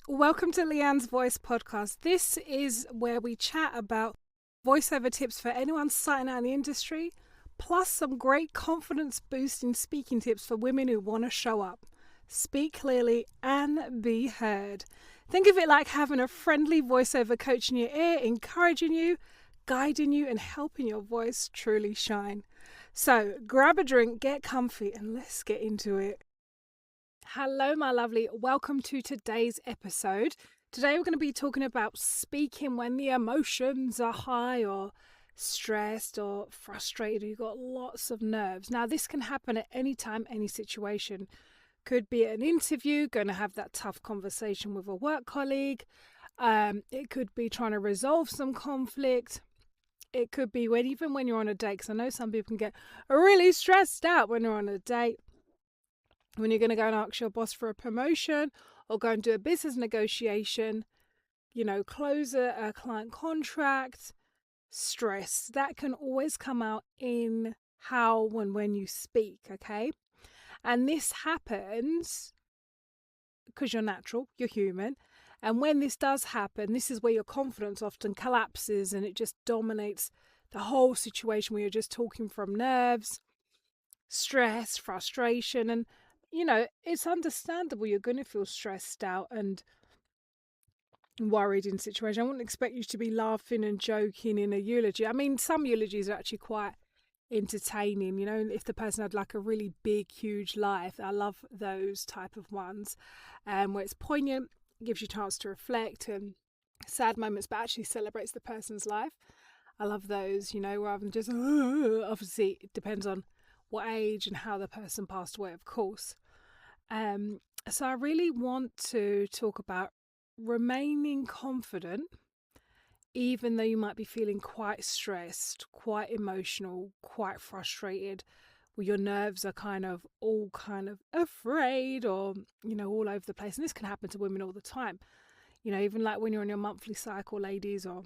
Welcome to Leighanne's Voice Podcast. This is where we chat about voiceover tips for anyone starting out in the industry, plus some great confidence boosting speaking tips for women who want to show up, speak clearly, and be heard. Think of it like having a friendly voiceover coach in your ear, encouraging you, guiding you, and helping your voice truly shine. So grab a drink, get comfy, and let's get into it. Hello, my lovely. Welcome to today's episode. Today, we're going to be talking about speaking when the emotions are high or stressed or frustrated. You've got lots of nerves. Now, this can happen at any time, any situation. Could be an interview, going to have that tough conversation with a work colleague. It could be trying to resolve some conflict. It could be even when you're on a date, because I know some people can get really stressed out when they're on a date. When you're going to go and ask your boss for a promotion or go and do a business negotiation, close a client contract, stress, that can always come out in how and when you speak, okay? And this happens because you're natural, you're human. And when this does happen, this is where your confidence often collapses and it just dominates the whole situation where you're just talking from nerves, stress, frustration, and it's understandable you're going to feel stressed out and worried in situation. I wouldn't expect you to be laughing and joking in a eulogy. I mean, some eulogies are actually quite entertaining, if the person had like a really big, huge life. I love those type of ones where it's poignant, gives you a chance to reflect, and sad moments, but actually celebrates the person's life. I love those, rather than just, obviously, it depends on what age and how the person passed away, of course. So I really want to talk about remaining confident, even though you might be feeling quite stressed, quite emotional, quite frustrated, where your nerves are all afraid or, all over the place. And this can happen to women all the time. Even like when you're on your monthly cycle, ladies, or,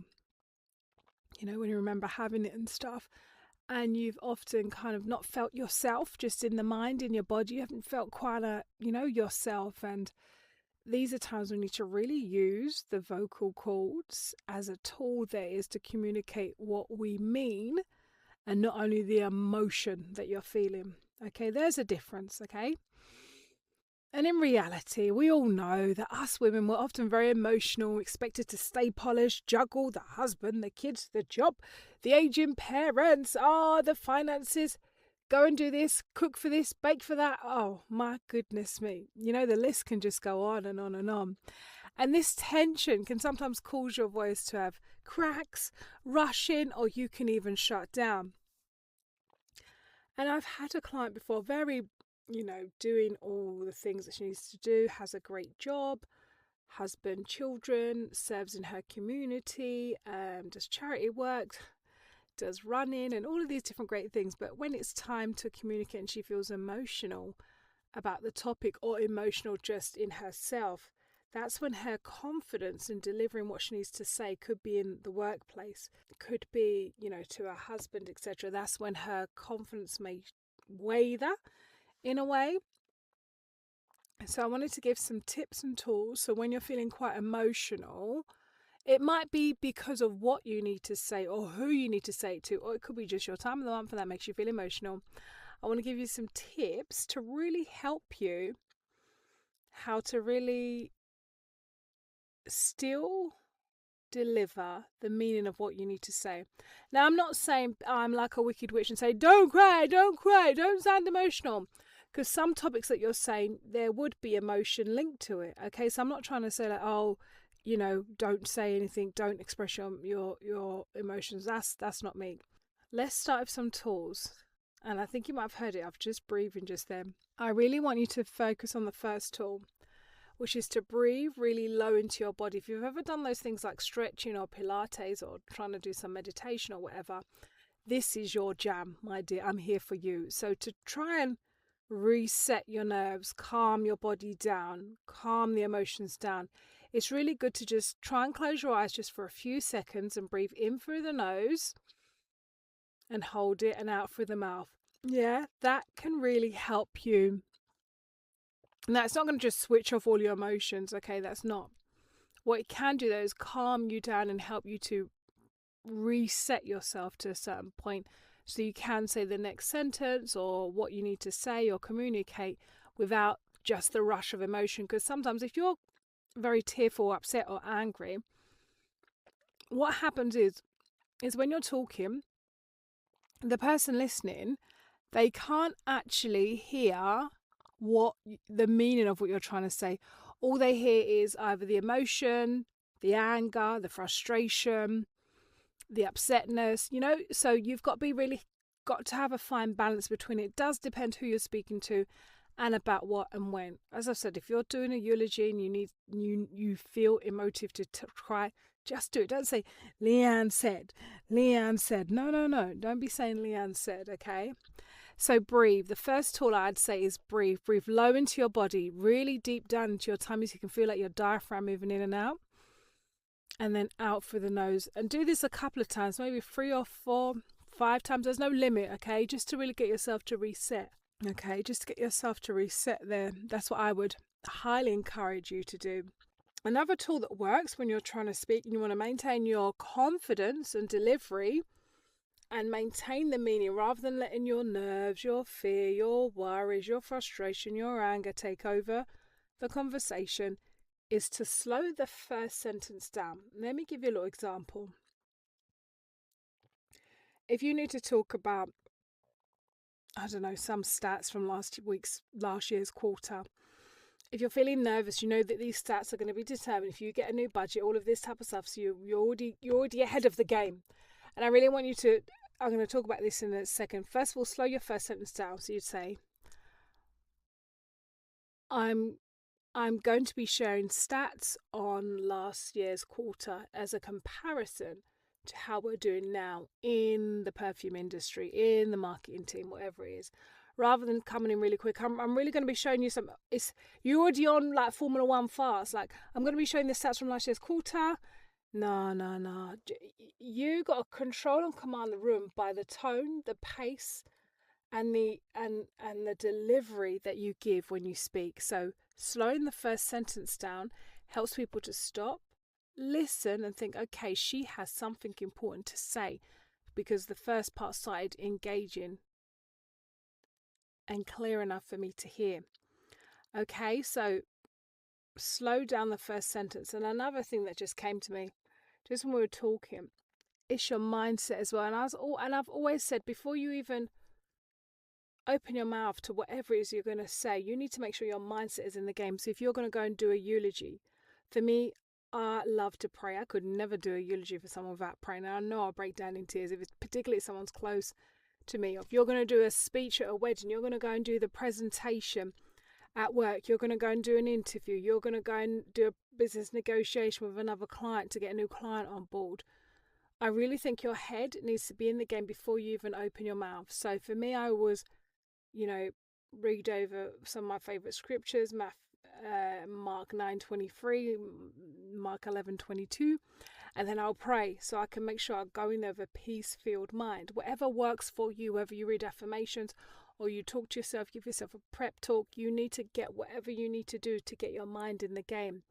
when you remember having it and stuff. And you've often not felt yourself, just in the mind, in your body. You haven't felt quite yourself. And these are times we need to really use the vocal cords as a tool there is to communicate what we mean and not only the emotion that you're feeling. Okay, there's a difference, okay? And in reality, we all know that us women were often very emotional, expected to stay polished, juggle the husband, the kids, the job, the aging parents, the finances, go and do this, cook for this, bake for that. Oh, my goodness me. The list can just go on and on and on. And this tension can sometimes cause your voice to have cracks, rush in, or you can even shut down. And I've had a client before, very doing all the things that she needs to do, has a great job, husband, children, serves in her community, does charity work, does running and all of these different great things. But when it's time to communicate and she feels emotional about the topic or emotional just in herself, that's when her confidence in delivering what she needs to say could be in the workplace, could be, to her husband, etc. That's when her confidence may waver in a way. So I wanted to give some tips and tools. So when you're feeling quite emotional, it might be because of what you need to say or who you need to say it to, or it could be just your time of the month and that makes you feel emotional. I want to give you some tips to really help you how to really still deliver the meaning of what you need to say. Now, I'm not saying I'm like a wicked witch and say, don't cry, don't sound emotional. Because some topics that you're saying, there would be emotion linked to it. Okay, so I'm not trying to say like, don't say anything, don't express your emotions. That's not me. Let's start with some tools. And I think you might have heard it. I've just breathing just then. I really want you to focus on the first tool, which is to breathe really low into your body. If you've ever done those things like stretching or Pilates or trying to do some meditation or whatever, this is your jam, my dear. I'm here for you. So to try and reset your nerves, calm your body down, calm the emotions down, it's really good to just try and close your eyes just for a few seconds and breathe in through the nose and hold it and out through the mouth. Yeah, that can really help you. Now, it's not going to just switch off all your emotions, okay? That's not. What it can do though is calm you down and help you to reset yourself to a certain point, so you can say the next sentence or what you need to say or communicate without just the rush of emotion. Because sometimes if you're very tearful, upset or angry, what happens is when you're talking, the person listening, they can't actually hear what the meaning of what you're trying to say. All they hear is either the emotion, the anger, the frustration, the upsetness, so you've got to have a fine balance between it. It does depend who you're speaking to and about what and when. As I said, if you're doing a eulogy and you feel emotive to cry, just do it. Don't say Leighanne said. No, don't be saying Leighanne said. Okay, so breathe. The first tool I'd say is breathe low into your body, really deep down into your tummy, so you can feel like your diaphragm moving in and out, and then out through the nose. And do this a couple of times, maybe 3 or 4, 5 times. There's no limit, okay? Just to really get yourself to reset. Okay, just to get yourself to reset there. That's what I would highly encourage you to do. Another tool that works when you're trying to speak and you want to maintain your confidence and delivery and maintain the meaning rather than letting your nerves, your fear, your worries, your frustration, your anger take over the conversation, is to slow the first sentence down. Let me give you a little example. If you need to talk about, I don't know, some stats from last year's quarter, if you're feeling nervous, you know that these stats are going to be determined if you get a new budget, all of this type of stuff. So you're already ahead of the game. And I really want you to, I'm going to talk about this in a second. First of all, slow your first sentence down. So you'd say, I'm going to be sharing stats on last year's quarter as a comparison to how we're doing now in the perfume industry, in the marketing team, whatever it is. Rather than coming in really quick, I'm really going to be showing you some. You're already on like Formula One fast. Like, I'm going to be showing the stats from last year's quarter. No. You got to control and command the room by the tone, the pace, and the delivery that you give when you speak. So slowing the first sentence down helps people to stop, listen, and think, okay, she has something important to say, because the first part started engaging and clear enough for me to hear. Okay, so slow down the first sentence. And another thing that just came to me just when we were talking, it's your mindset as well. And I've always said, before you even open your mouth to whatever it is you're going to say, you need to make sure your mindset is in the game. So if you're going to go and do a eulogy, for me, I love to pray. I could never do a eulogy for someone without praying. And I know I'll break down in tears if it's particularly if someone's close to me. If you're going to do a speech at a wedding, you're going to go and do the presentation at work, you're going to go and do an interview, you're going to go and do a business negotiation with another client to get a new client on board. I really think your head needs to be in the game before you even open your mouth. So for me, I always, read over some of my favourite scriptures, Mark 9:23, Mark 11:22, and then I'll pray so I can make sure I go in there with a peace-filled mind. Whatever works for you, whether you read affirmations or you talk to yourself, give yourself a prep talk, you need to get whatever you need to do to get your mind in the game,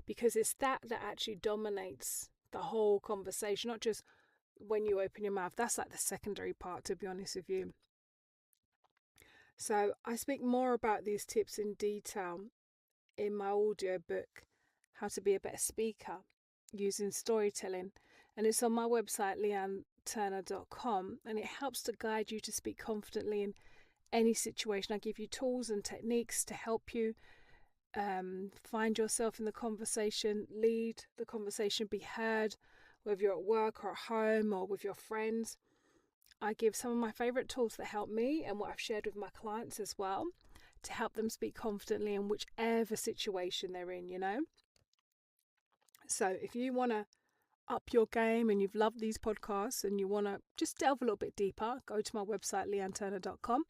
because it's that actually dominates the whole conversation, not just when you open your mouth. That's like the secondary part, to be honest with you. So I speak more about these tips in detail in my audio book, How to Be a Better Speaker Using Storytelling, and it's on my website leighanneturner.com, and it helps to guide you to speak confidently in any situation. I give you tools and techniques to help you find yourself in the conversation, lead the conversation, be heard, whether you're at work or at home or with your friends. I give some of my favourite tools that help me and what I've shared with my clients as well to help them speak confidently in whichever situation they're in, So if you want to up your game and you've loved these podcasts and you want to just delve a little bit deeper, go to my website leighanneturner.com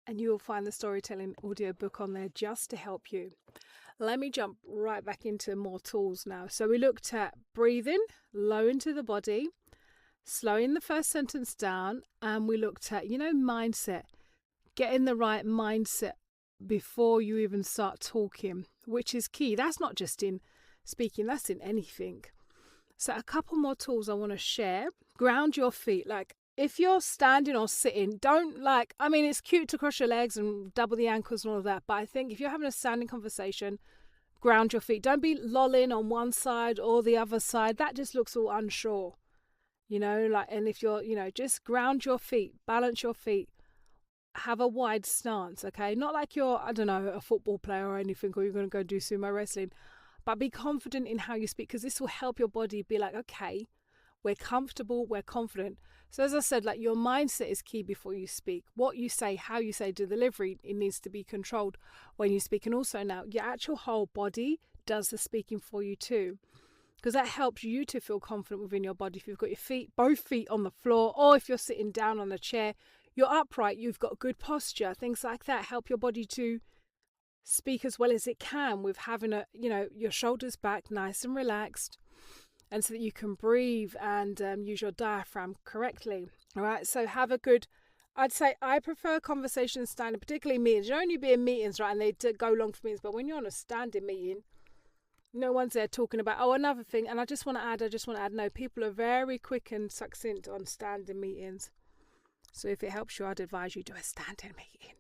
and you will find the storytelling audiobook on there just to help you. Let me jump right back into more tools now. So we looked at breathing low into the body, slowing the first sentence down, and we looked at, mindset, getting the right mindset before you even start talking, which is key. That's not just in speaking. That's in anything. So a couple more tools I want to share. Ground your feet. Like if you're standing or sitting, don't it's cute to cross your legs and double the ankles and all of that. But I think if you're having a standing conversation, ground your feet. Don't be lolling on one side or the other side. That just looks all unsure, and if you're, just ground your feet, balance your feet, have a wide stance, okay? Not like you're, I don't know, a football player or anything, or you're going to go do sumo wrestling, but be confident in how you speak, because this will help your body be like, okay, we're comfortable, we're confident. So as I said, like your mindset is key before you speak. What you say, how you say, the delivery, it needs to be controlled when you speak. And also now, your actual whole body does the speaking for you too, because that helps you to feel confident within your body. If you've got your feet, both feet on the floor, or if you're sitting down on a chair, you're upright, you've got good posture, things like that help your body to speak as well as it can, with having your shoulders back nice and relaxed, and so that you can breathe and use your diaphragm correctly. All right, so have a good, I'd say I prefer conversations standing, particularly meetings. You only be in meetings, right, and they go long for meetings, but when you're on a standing meeting, no one's there talking about, another thing, and I just want to add, no, people are very quick and succinct on standing meetings. So if it helps you, I'd advise you do a standing meeting.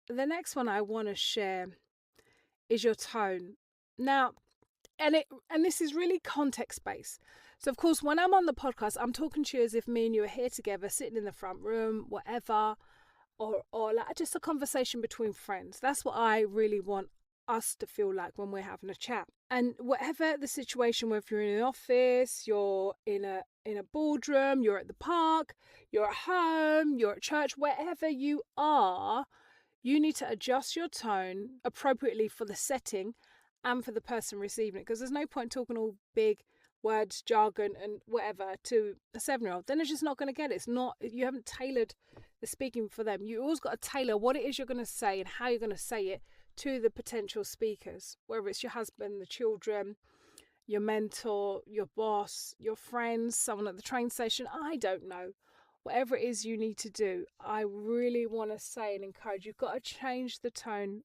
The next one I want to share is your tone. Now, and this is really context based. So of course, when I'm on the podcast, I'm talking to you as if me and you are here together, sitting in the front room, whatever, or like just a conversation between friends. That's what I really want us to feel like when we're having a chat. And whatever the situation, whether you're in an office, you're in a boardroom, you're at the park, you're at home, you're at church, wherever you are, you need to adjust your tone appropriately for the setting and for the person receiving it, because there's no point talking all big words, jargon and whatever to a 7-year-old. Then they're just not going to get it. It's not, you haven't tailored the speaking for them. You always got to tailor what it is you're going to say and how you're going to say it to the potential speakers, whether it's your husband, the children, your mentor, your boss, your friends, someone at the train station. I don't know. Whatever it is you need to do, I really want to say and encourage, you've got to change the tone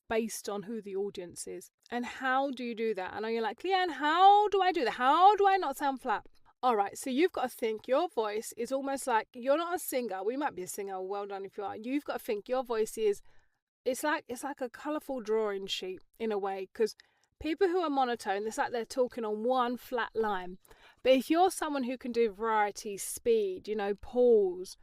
based on who the audience is. And how do you do that? I know you're like, Leighanne, how do I do that? How do I not sound flat? All right, so you've got to think your voice is almost like, you're not a singer. We might be a singer. Well done if you are. You've got to think your voice is, it's like a colourful drawing sheet in a way, because people who are monotone, it's like they're talking on one flat line. But if you're someone who can do variety, speed, pause,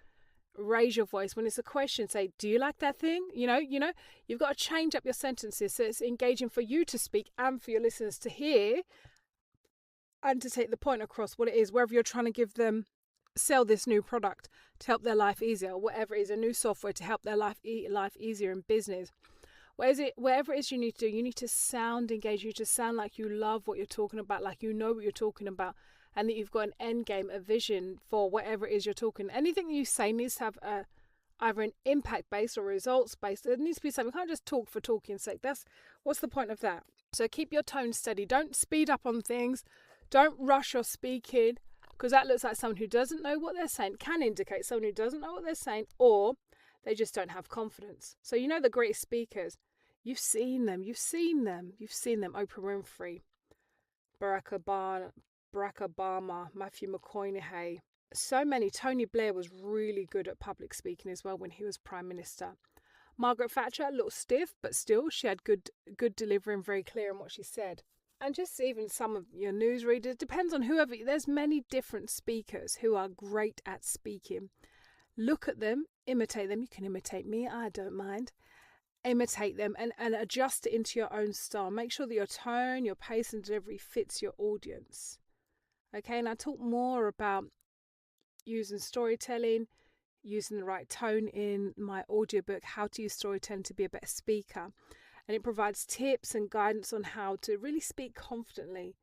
raise your voice when it's a question, say, do you like that thing? You've got to change up your sentences so it's engaging for you to speak and for your listeners to hear, and to take the point across what it is, whether you're trying to give them, sell this new product to help their life easier, or whatever it is, a new software to help their life easier in business. Whatever it is you need to do, you need to sound engaged. You need to sound like you love what you're talking about, like you know what you're talking about, and that you've got an end game, a vision for whatever it is you're talking. Anything you say needs to have either an impact based or results based. It needs to be something. You can't just talk for talking's sake. What's the point of that? So keep your tone steady. Don't speed up on things. Don't rush your speaking, because that looks like someone who doesn't know what they're saying. Can indicate someone who doesn't know what they're saying, or they just don't have confidence. So the great speakers, you've seen them. Oprah Winfrey, Barack Obama, Matthew McConaughey, so many. Tony Blair was really good at public speaking as well when he was Prime Minister. Margaret Thatcher, a little stiff, but still she had good delivery and very clear in what she said. And just even some of your newsreaders, depends on whoever. There's many different speakers who are great at speaking. Look at them, imitate them. You can imitate me, I don't mind. Imitate them and adjust it into your own style. Make sure that your tone, your pace and delivery fits your audience. Okay, and I talk more about using storytelling, using the right tone in my audiobook, How to Use Storytelling to Be a Better Speaker. And it provides tips and guidance on how to really speak confidently,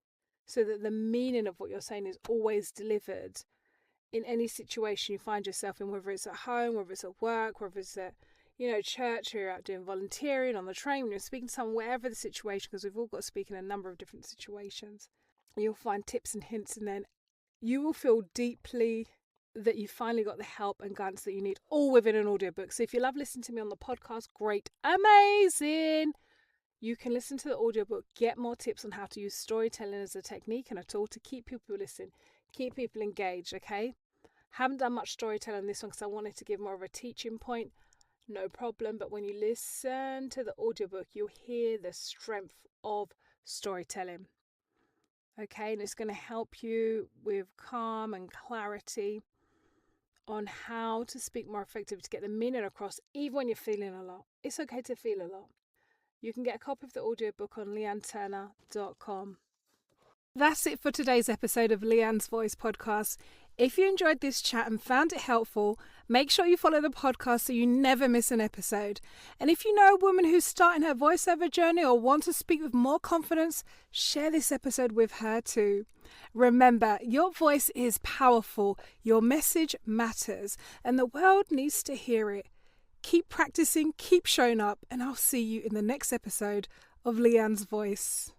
so that the meaning of what you're saying is always delivered in any situation you find yourself in, whether it's at home, whether it's at work, whether it's at church, or you're out doing volunteering, on the train, when you're speaking to someone, wherever the situation, because we've all got to speak in a number of different situations. You'll find tips and hints, and then you will feel deeply that you finally got the help and guidance that you need, all within an audiobook. So if you love listening to me on the podcast, great, amazing. You can listen to the audiobook, get more tips on how to use storytelling as a technique and a tool to keep people listening, keep people engaged, okay? Haven't done much storytelling on this one because I wanted to give more of a teaching point. No problem, but when you listen to the audiobook, you'll hear the strength of storytelling. Okay, and it's going to help you with calm and clarity on how to speak more effectively to get the meaning across, even when you're feeling a lot. It's okay to feel a lot. You can get a copy of the audiobook on leighanneturner.com. That's it for today's episode of Leighanne's Voice Podcast. If you enjoyed this chat and found it helpful, make sure you follow the podcast so you never miss an episode. And if you know a woman who's starting her voiceover journey or wants to speak with more confidence, share this episode with her too. Remember, your voice is powerful, your message matters, and the world needs to hear it. Keep practicing, keep showing up, and I'll see you in the next episode of Leighanne's Voice.